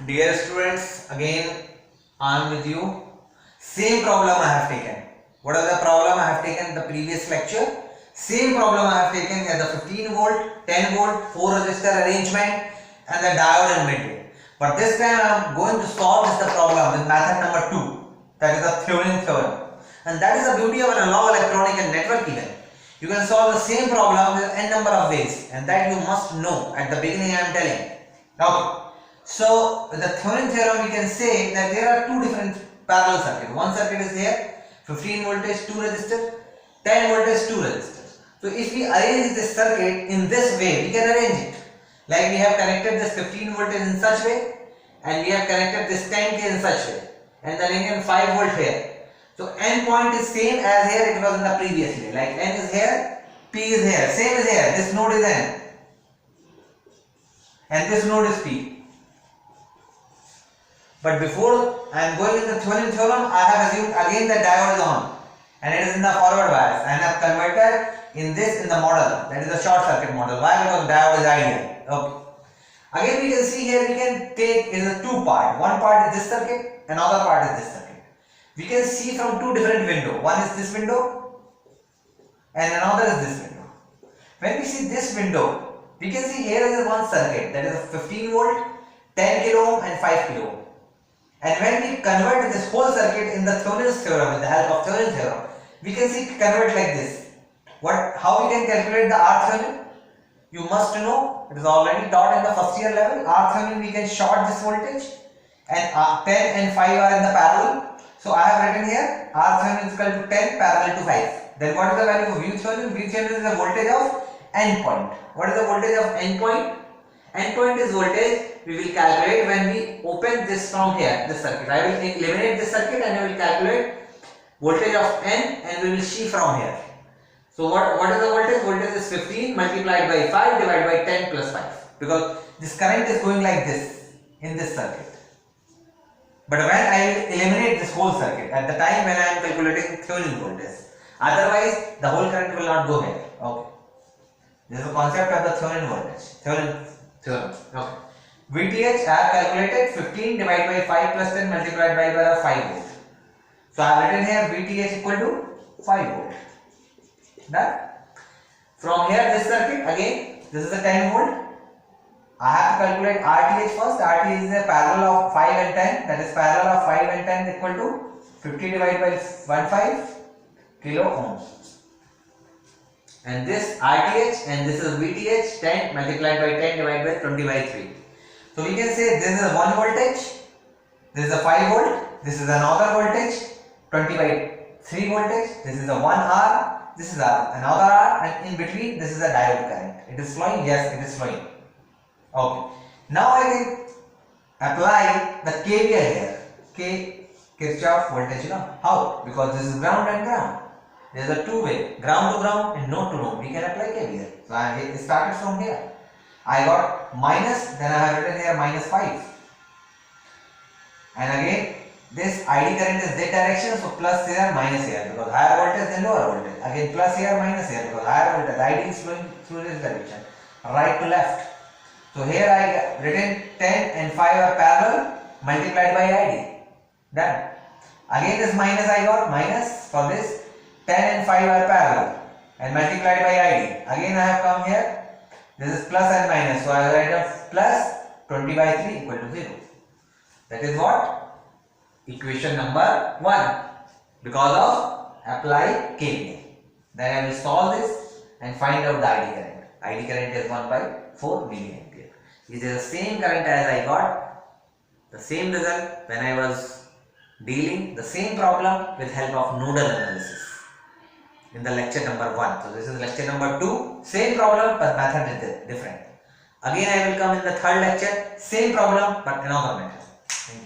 Dear students, again I am with you. Same problem I have taken. What is the problem I have taken in the previous lecture? Same problem I have taken here, the 15 volt, 10 volt, 4 resistor arrangement and the diode in between. But this time I am going to solve this problem with method number 2, that is the Thevenin theorem. And that is the beauty of an analog electronic and network even. You can solve the same problem with n number of ways, and that you must know at the beginning I am telling. Okay. So with the Thevenin theorem we can say that there are two different parallel circuits. One circuit is here, 15 voltage, 2 resistors, 10 voltage, 2 resistors. So if we arrange this circuit in this way, we can arrange it. Like we have connected this 15 voltage in such way, and we have connected this 10k in such way, and then again 5 volt here. So n point is same as here it was in the previous way. Like n is here, p is here, same as here. This node is n, and this node is p. But before I am going in the Thevenin theorem, I have assumed again that diode is on and it is in the forward bias, and I have converted in this in the model, that is the short circuit model. Why? Because diode is ideal. Okay. Again we can see here we can take in a two part. One part is this circuit, another part is this circuit. We can see from two different windows. One is this window and another is this window. When we see this window, we can see here is one circuit, that is a 15 volt, 10 kilo ohm and 5 kilo ohm. And when we convert this whole circuit in the Thevenin's theorem, with the help of Thevenin theorem, we can see convert like this. How we can calculate the RThevenin? You must know, it is already taught in the first year level. RThevenin we can short this voltage, and 10 and 5 are in the parallel. So I have written here RThevenin is equal to 10 parallel to 5. Then what is the value of VThevenin? VThevenin is the voltage of N point. What is the voltage of N point? N point is voltage we will calculate when we open this from here, this circuit. I will eliminate this circuit and I will calculate voltage of N, and we will see from here. So what is the voltage? Voltage is 15 multiplied by 5 divided by 10 plus 5, because this current is going like this in this circuit. But when I will eliminate this whole circuit at the time when I am calculating Thevenin voltage, otherwise the whole current will not go here. Okay. This is the concept of the Thevenin voltage, Thevenin theorem. Okay. VTH I have calculated 15 divided by 5 plus 10 multiplied by 5 volt. So I have written here VTH equal to 5 volt. Done. From here this circuit again, this is a 10 volt. I have to calculate RTH first. RTH is a parallel of 5 and 10. That is parallel of 5 and 10 equal to 50 divided by 15 kilo ohms. And this RTH and this is VTH, 10 multiplied by 10 divided by 20 by 3. So we can say this is 1 voltage, this is a 5 volt, this is another voltage, 20 by 3 voltage, this is a 1 R, this is another R, and in between this is a diode current. It is flowing? Yes, it is flowing. Okay. Now I can apply the KVL here. Kirchhoff voltage law. How? Because this is ground and ground. There is a two-way, ground to ground and node to node. We can apply KVL. So I started from here. I got minus, then I have written here minus 5. And again, this ID current is this direction, so plus here, minus here, because higher voltage than lower voltage. Again, plus here, minus here, because higher voltage, ID is flowing through this direction, right to left. So here I written 10 and 5 are parallel, multiplied by ID. Done. Again this minus I got, minus for this, 10 and 5 are parallel, and multiplied by ID. Again I have come here, this is plus and minus, so I will write down plus 20 by 3 equal to 0. That is what? Equation number 1, because of apply KVL. Then I will solve this and find out the ID current. ID current is 1 by 4 milliampere. It is the same current as I got, the same result when I was dealing the same problem with help of nodal analysis in the lecture number 1. So this is lecture number 2, same problem but method is different. Again I will come in the third lecture, same problem but another method. Thank you.